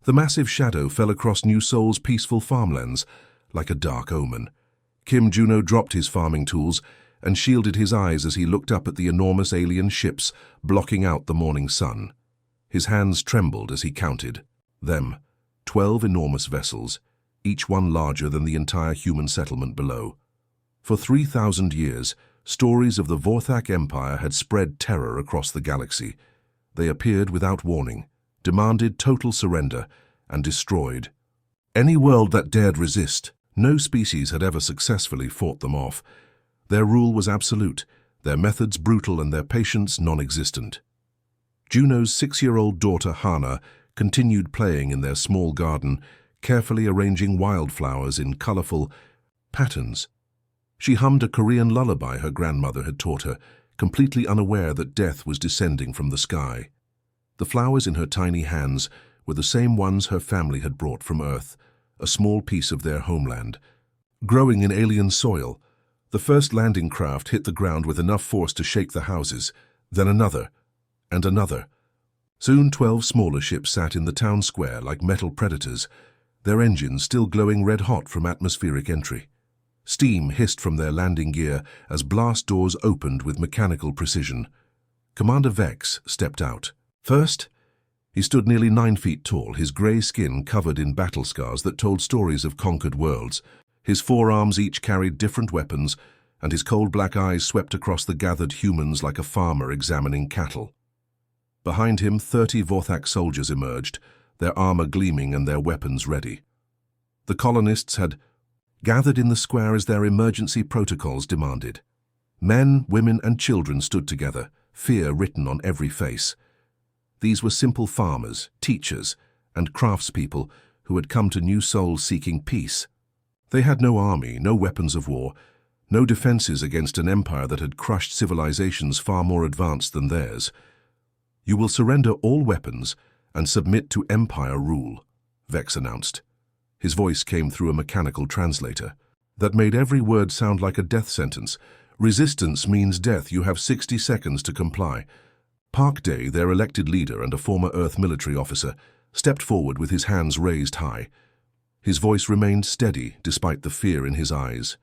The massive shadow fell across New Seoul's peaceful farmlands like a dark omen. Kim Juno dropped his farming tools and shielded his eyes as he looked up at the enormous alien ships blocking out the morning sun. His hands trembled as he counted them. 12 enormous vessels, each one larger than the entire human settlement below. For 3,000 years, stories of the Vorthak Empire had spread terror across the galaxy. They appeared without warning, demanded total surrender, and destroyed any world that dared resist. No species had ever successfully fought them off. Their rule was absolute, their methods brutal, and their patience non-existent. Juno's 6-year-old daughter Hana continued playing in their small garden, carefully arranging wildflowers in colorful patterns. She hummed a Korean lullaby her grandmother had taught her, completely unaware that death was descending from the sky. The flowers in her tiny hands were the same ones her family had brought from Earth, a small piece of their homeland. Growing in alien soil, the first landing craft hit the ground with enough force to shake the houses, then another, and another. Soon 12 smaller ships sat in the town square like metal predators, their engines still glowing red-hot from atmospheric entry. Steam hissed from their landing gear as blast doors opened with mechanical precision. Commander Vex stepped out. First, he stood nearly 9 feet tall, his grey skin covered in battle scars that told stories of conquered worlds. His forearms each carried different weapons, and his cold black eyes swept across the gathered humans like a farmer examining cattle. Behind him, 30 Vorthak soldiers emerged, their armor gleaming and their weapons ready. The colonists had gathered in the square as their emergency protocols demanded. Men, women, and children stood together, fear written on every face. These were simple farmers, teachers, and craftspeople who had come to New Seoul seeking peace. They had no army, no weapons of war, no defenses against an empire that had crushed civilizations far more advanced than theirs. "You will surrender all weapons and submit to Empire rule," Vex announced. His voice came through a mechanical translator that made every word sound like a death sentence. "Resistance means death. You have 60 seconds to comply." Park Day, their elected leader and a former Earth military officer, stepped forward with his hands raised high. His voice remained steady despite the fear in his eyes.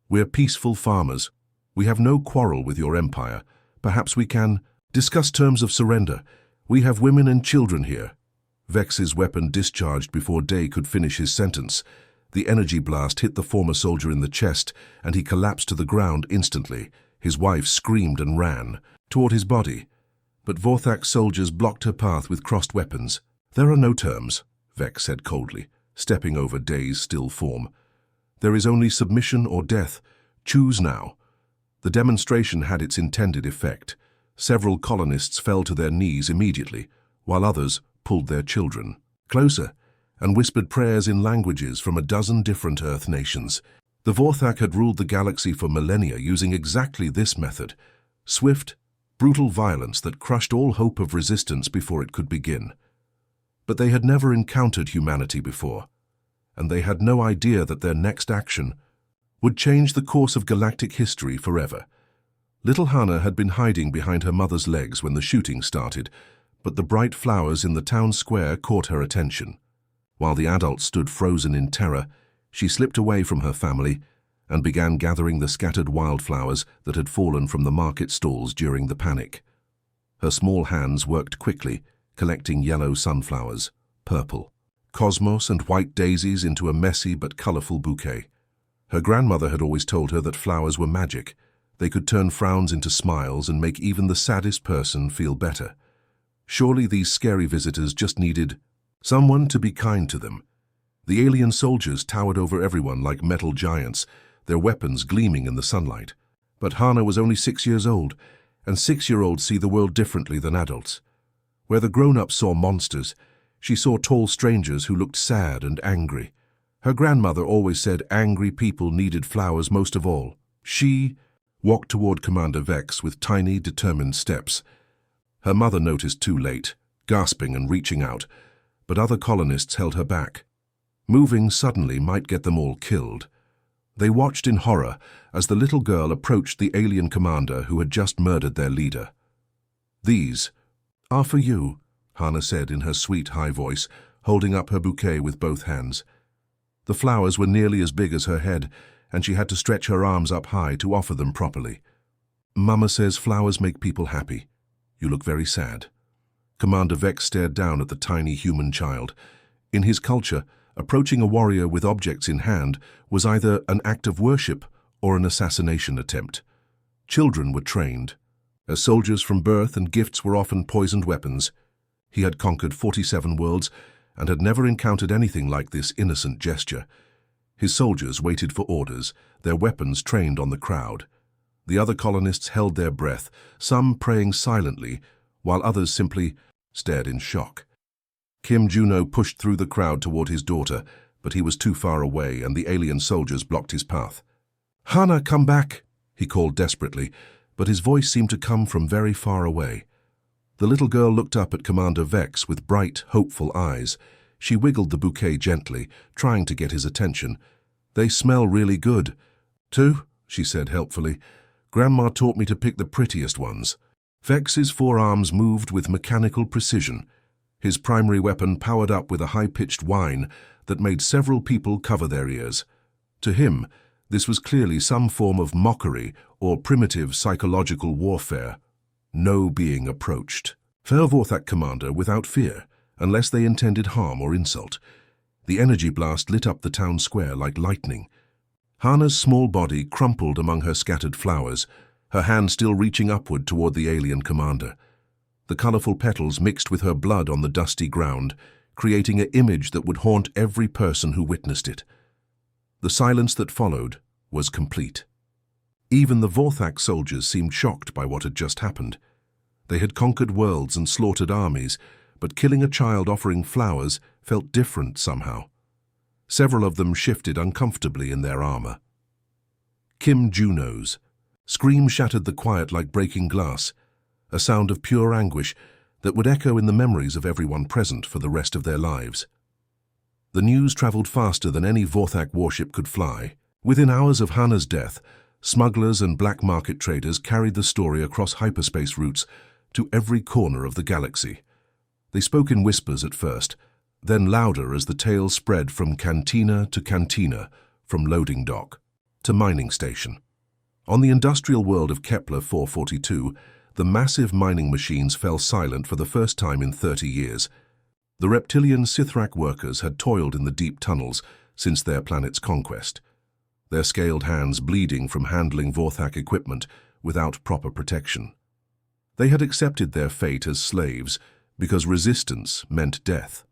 "We're peaceful farmers. We have no quarrel with your empire. Perhaps we can discuss terms of surrender. We have women and children here." Vex's weapon discharged before Day could finish his sentence. The energy blast hit the former soldier in the chest, and he collapsed to the ground instantly. His wife screamed and ran toward his body, but Vorthak's soldiers blocked her path with crossed weapons. "There are no terms," Vex said coldly, stepping over Day's still form. "There is only submission or death. Choose now." The demonstration had its intended effect. Several colonists fell to their knees immediately, while others pulled their children closer and whispered prayers in languages from a dozen different Earth nations. The Vorthak had ruled the galaxy for millennia using exactly this method: swift, brutal violence that crushed all hope of resistance before it could begin. But they had never encountered humanity before, and they had no idea that their next action would change the course of galactic history forever. Little Hana had been hiding behind her mother's legs when the shooting started, but the bright flowers in the town square caught her attention. While the adults stood frozen in terror, she slipped away from her family and began gathering the scattered wildflowers that had fallen from the market stalls during the panic. Her small hands worked quickly, collecting yellow sunflowers, purple cosmos, and white daisies into a messy but colorful bouquet. Her grandmother had always told her that flowers were magic. They could turn frowns into smiles and make even the saddest person feel better. Surely these scary visitors just needed someone to be kind to them. The alien soldiers towered over everyone like metal giants, their weapons gleaming in the sunlight. But Hana was only 6 years old, and 6-year-olds see the world differently than adults. Where the grown-ups saw monsters, she saw tall strangers who looked sad and angry. Her grandmother always said angry people needed flowers most of all. She walked toward Commander Vex with tiny, determined steps. Her mother noticed too late, gasping and reaching out, but other colonists held her back. Moving suddenly might get them all killed. They watched in horror as the little girl approached the alien commander who had just murdered their leader. "These are for you," Hana said in her sweet, high voice, holding up her bouquet with both hands. The flowers were nearly as big as her head, and she had to stretch her arms up high to offer them properly. "Mama says flowers make people happy. You look very sad." Commander Vex stared down at the tiny human child. In his culture, approaching a warrior with objects in hand was either an act of worship or an assassination attempt. Children were trained. As soldiers from birth, and gifts were often poisoned weapons. He had conquered 47 worlds and had never encountered anything like this innocent gesture. His soldiers waited for orders, their weapons trained on the crowd. The other colonists held their breath, some praying silently, while others simply stared in shock. Kim Juno pushed through the crowd toward his daughter, but he was too far away and the alien soldiers blocked his path. "Hana, come back!" he called desperately, but his voice seemed to come from very far away. The little girl looked up at Commander Vex with bright, hopeful eyes. She wiggled the bouquet gently, trying to get his attention. "They smell really good." "Too," she said helpfully. "Grandma taught me to pick the prettiest ones." Vex's forearms moved with mechanical precision. His primary weapon powered up with a high-pitched whine that made several people cover their ears. To him, this was clearly some form of mockery or primitive psychological warfare. No being approached. Vorthak commander without fear, unless they intended harm or insult. The energy blast lit up the town square like lightning. Hana's small body crumpled among her scattered flowers, her hand still reaching upward toward the alien commander. The colorful petals mixed with her blood on the dusty ground, creating an image that would haunt every person who witnessed it. The silence that followed was complete. Even the Vorthak soldiers seemed shocked by what had just happened. They had conquered worlds and slaughtered armies, but killing a child offering flowers felt different somehow. Several of them shifted uncomfortably in their armor. Kim Juno's scream shattered the quiet like breaking glass, a sound of pure anguish that would echo in the memories of everyone present for the rest of their lives. The news traveled faster than any Vorthak warship could fly. Within hours of Hana's death, smugglers and black market traders carried the story across hyperspace routes to every corner of the galaxy. They spoke in whispers at first, then louder as the tale spread from cantina to cantina, from loading dock to mining station. On the industrial world of Kepler 442, the massive mining machines fell silent for the first time in 30 years. The reptilian Sithrak workers had toiled in the deep tunnels since their planet's conquest, their scaled hands bleeding from handling Vorthak equipment without proper protection. They had accepted their fate as slaves because resistance meant death.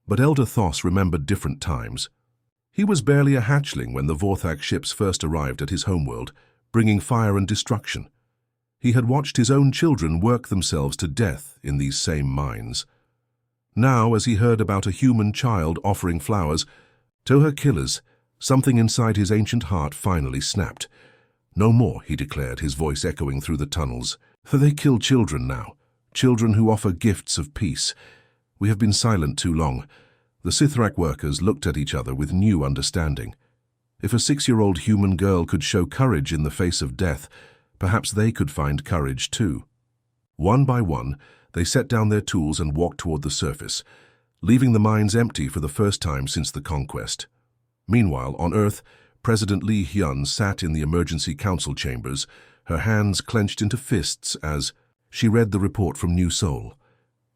But Elder Thos remembered different times. He was barely a hatchling when the Vorthak ships first arrived at his homeworld, bringing fire and destruction. He had watched his own children work themselves to death in these same mines. Now, as he heard about a human child offering flowers to her killers, something inside his ancient heart finally snapped. "No more," he declared, his voice echoing through the tunnels. "They kill children now, children who offer gifts of peace. We have been silent too long." The Sithrak workers looked at each other with new understanding. If a 6-year-old human girl could show courage in the face of death, perhaps they could find courage too. One by one, they set down their tools and walked toward the surface, leaving the mines empty for the first time since the conquest. Meanwhile, on Earth, President Lee Hyun sat in the emergency council chambers, her hands clenched into fists as she read the report from New Seoul.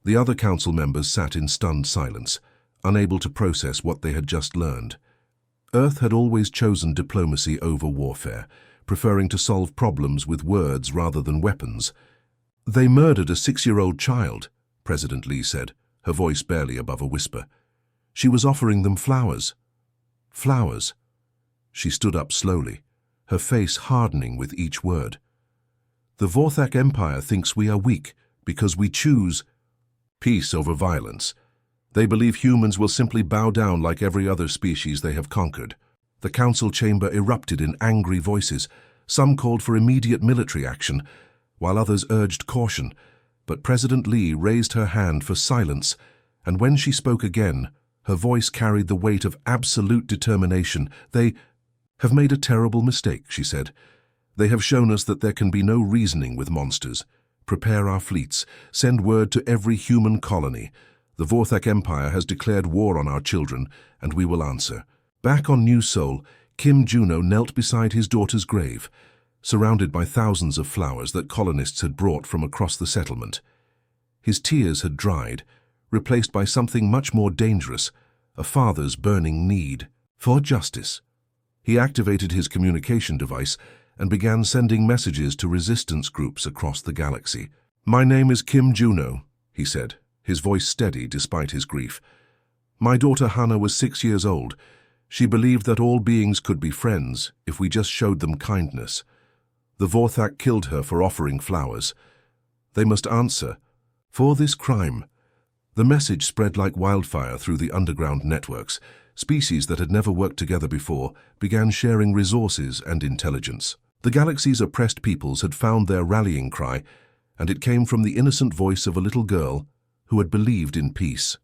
The other council members sat in stunned silence, unable to process what they had just learned. Earth had always chosen diplomacy over warfare, preferring to solve problems with words rather than weapons. "They murdered a 6-year-old child," President Lee said, her voice barely above a whisper. "She was offering them flowers." "Flowers." She stood up slowly, her face hardening with each word. "The Vorthak Empire thinks we are weak because we choose peace over violence. They believe humans will simply bow down like every other species they have conquered." The council chamber erupted in angry voices. Some called for immediate military action, while others urged caution. But President Lee raised her hand for silence, and when she spoke again, her voice carried the weight of absolute determination. "They have made a terrible mistake," she said. "They have shown us that there can be no reasoning with monsters. Prepare our fleets. Send word to every human colony. The Vorthak Empire has declared war on our children, and we will answer. Back on New Seoul, Kim Juno knelt beside his daughter's grave, surrounded by thousands of flowers that colonists had brought from across the settlement. His tears had dried, replaced by something much more dangerous, a father's burning need for justice. He activated his communication device and began sending messages to resistance groups across the galaxy. "My name is Kim Juno," he said, his voice steady despite his grief. "My daughter Hannah was 6 years old. She believed that all beings could be friends if we just showed them kindness. The Vorthak killed her for offering flowers. They must answer for this crime." The message spread like wildfire through the underground networks. Species that had never worked together before began sharing resources and intelligence. The galaxy's oppressed peoples had found their rallying cry, and it came from the innocent voice of a little girl who had believed in peace.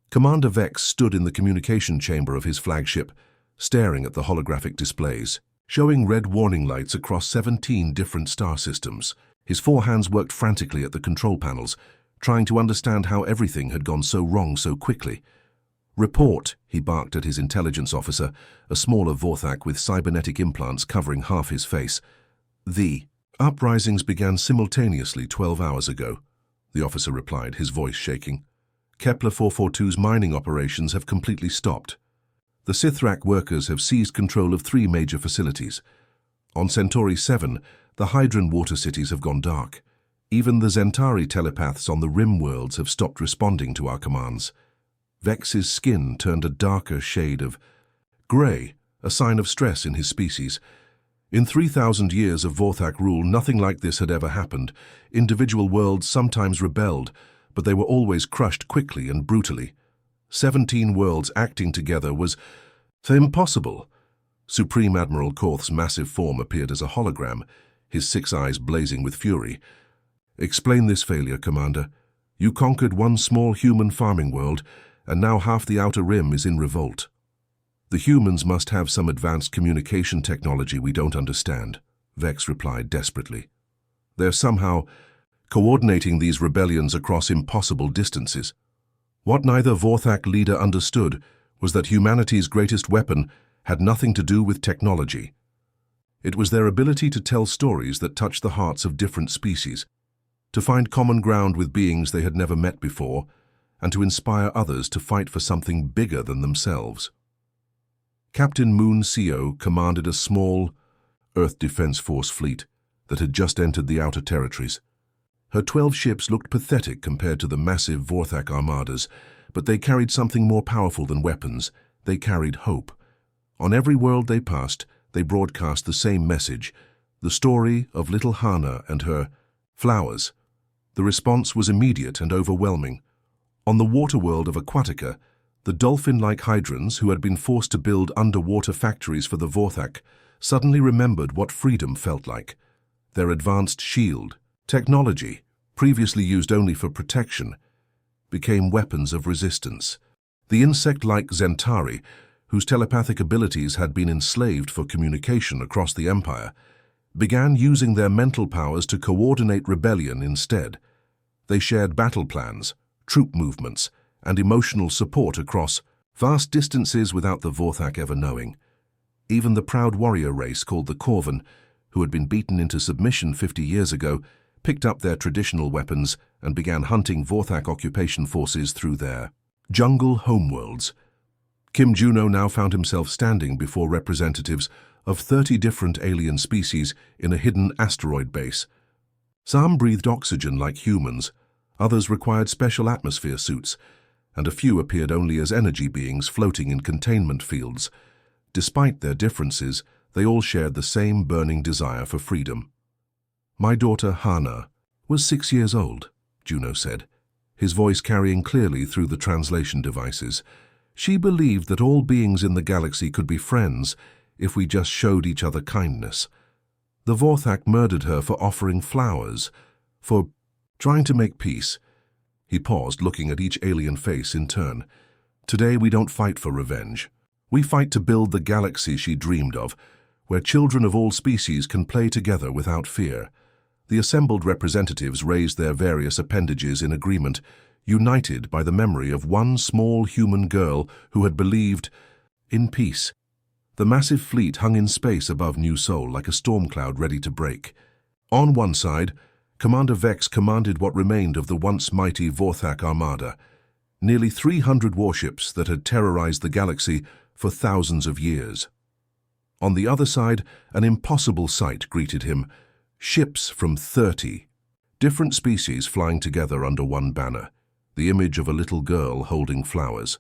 Commander Vex stood in the communication chamber of his flagship, staring at the holographic displays, showing red warning lights across 17 different star systems. His 4 hands worked frantically at the control panels, trying to understand how everything had gone so wrong so quickly. "Report," he barked at his intelligence officer, a smaller Vorthak with cybernetic implants covering half his face. "The uprisings began simultaneously 12 hours ago," the officer replied, his voice shaking. "Kepler 442's mining operations have completely stopped. The Sithrak workers have seized control of 3 major facilities. On Centauri 7, the Hydran water cities have gone dark. Even the Zentari telepaths on the rim worlds have stopped responding to our commands." Vex's skin turned a darker shade of grey, a sign of stress in his species. In 3,000 years of Vorthak rule, nothing like this had ever happened. Individual worlds sometimes rebelled, but they were always crushed quickly and brutally. 17 worlds acting together was impossible. Supreme Admiral Korth's massive form appeared as a hologram, his 6 eyes blazing with fury. "Explain this failure, Commander. You conquered one small human farming world, and now half the Outer Rim is in revolt. The humans must have some advanced communication technology we don't understand," Vex replied desperately. "They're somehow coordinating these rebellions across impossible distances." What neither Vorthak leader understood was that humanity's greatest weapon had nothing to do with technology. It was their ability to tell stories that touched the hearts of different species, to find common ground with beings they had never met before, and to inspire others to fight for something bigger than themselves. Captain Moon Seo commanded a small Earth Defense Force fleet that had just entered the outer territories. Her 12 ships looked pathetic compared to the massive Vorthak armadas, but they carried something more powerful than weapons. They carried hope. On every world they passed, they broadcast the same message, the story of little Hannah and her flowers. The response was immediate and overwhelming. On the water world of Aquatica, the dolphin-like Hydrans, who had been forced to build underwater factories for the Vorthak, suddenly remembered what freedom felt like. Their advanced shield technology, previously used only for protection, became weapons of resistance. The insect-like Zentari, whose telepathic abilities had been enslaved for communication across the Empire, began using their mental powers to coordinate rebellion instead. They shared battle plans, troop movements, and emotional support across vast distances without the Vorthak ever knowing. Even the proud warrior race called the Corvan, who had been beaten into submission 50 years ago, picked up their traditional weapons and began hunting Vorthak occupation forces through their jungle homeworlds. Kim Juno now found himself standing before representatives of 30 different alien species in a hidden asteroid base. Some breathed oxygen like humans, others required special atmosphere suits, and a few appeared only as energy beings floating in containment fields. Despite their differences, they all shared the same burning desire for freedom. "My daughter Hannah was 6 years old," Juno said, his voice carrying clearly through the translation devices. "She believed that all beings in the galaxy could be friends if we just showed each other kindness. The Vorthak murdered her for offering flowers, for trying to make peace." He paused, looking at each alien face in turn. "Today we don't fight for revenge. We fight to build the galaxy she dreamed of, where children of all species can play together without fear." The assembled representatives raised their various appendages in agreement, united by the memory of one small human girl who had believed in peace. The massive fleet hung in space above New Sol like a storm cloud ready to break. On one side, Commander Vex commanded what remained of the once mighty Vorthak Armada, nearly 300 warships that had terrorized the galaxy for thousands of years. On the other side, an impossible sight greeted him: ships from 30 different species flying together under one banner, the image of a little girl holding flowers.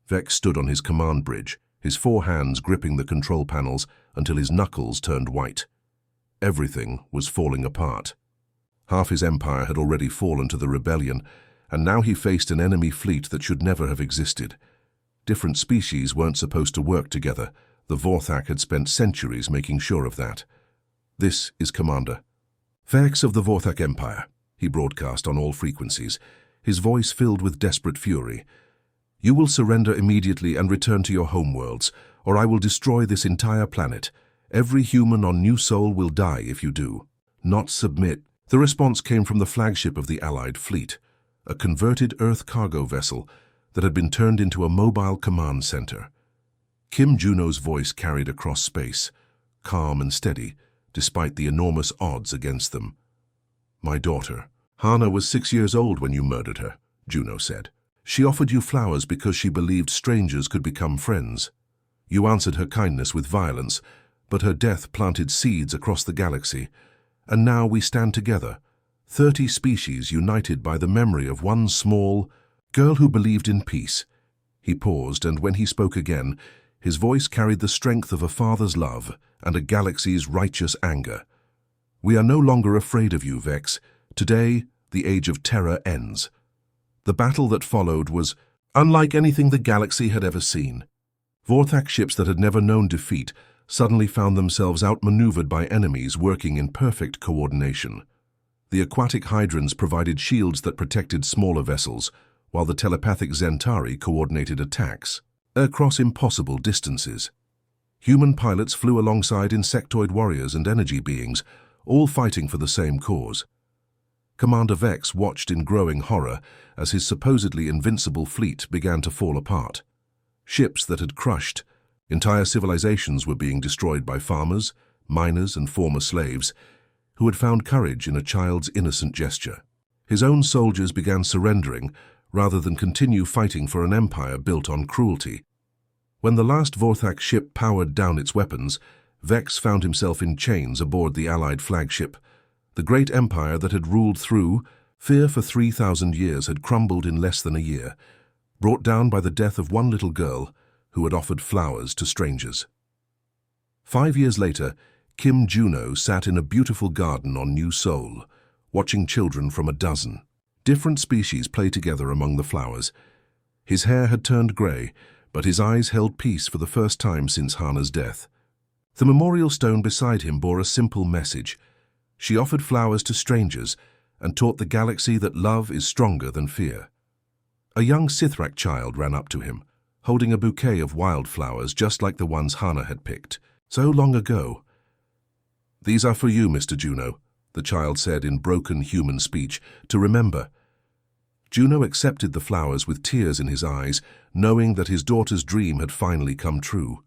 Vex stood on his command bridge, his 4 hands gripping the control panels until his knuckles turned white. Everything was falling apart. Half his empire had already fallen to the rebellion, and now he faced an enemy fleet that should never have existed. Different species weren't supposed to work together. The Vorthak had spent centuries making sure of that. "This is Commander Vex of the Vorthak Empire," he broadcast on all frequencies, his voice filled with desperate fury. "You will surrender immediately and return to your homeworlds, or I will destroy this entire planet. Every human on New Sol will die if you do. Not submit." The response came from the flagship of the Allied fleet, a converted Earth cargo vessel that had been turned into a mobile command center. Kim Juno's voice carried across space, calm and steady, despite the enormous odds against them. "My daughter, Hana was 6 years old when you murdered her," Juno said. "She offered you flowers because she believed strangers could become friends. You answered her kindness with violence, but her death planted seeds across the galaxy. And now we stand together, 30 species united by the memory of one small girl who believed in peace." He paused, and when he spoke again, his voice carried the strength of a father's love and a galaxy's righteous anger. "We are no longer afraid of you, Vex. Today, the age of terror ends." The battle that followed was unlike anything the galaxy had ever seen. Vorthak ships that had never known defeat suddenly found themselves outmaneuvered by enemies working in perfect coordination. The aquatic hydrants provided shields that protected smaller vessels, while the telepathic Zentari coordinated attacks across impossible distances. Human pilots flew alongside insectoid warriors and energy beings, all fighting for the same cause. Commander Vex watched in growing horror as his supposedly invincible fleet began to fall apart. Ships that had crushed entire civilizations were being destroyed by farmers, miners, and former slaves who had found courage in a child's innocent gesture. His own soldiers began surrendering rather than continue fighting for an empire built on cruelty. When the last Vorthak ship powered down its weapons, Vex found himself in chains aboard the Allied flagship. The great empire that had ruled through fear for 3,000 years had crumbled in less than a year, brought down by the death of one little girl who had offered flowers to strangers. 5 years later, Kim Juno sat in a beautiful garden on New Sol, watching children from a dozen different species play together among the flowers. His hair had turned grey, but his eyes held peace for the first time since Hana's death. The memorial stone beside him bore a simple message. She offered flowers to strangers and taught the galaxy that love is stronger than fear. A young Sithrak child ran up to him, holding a bouquet of wildflowers just like the ones Hana had picked so long ago. "These are for you, Mr. Juno," the child said in broken human speech, "to remember." Juno accepted the flowers with tears in his eyes, knowing that his daughter's dream had finally come true.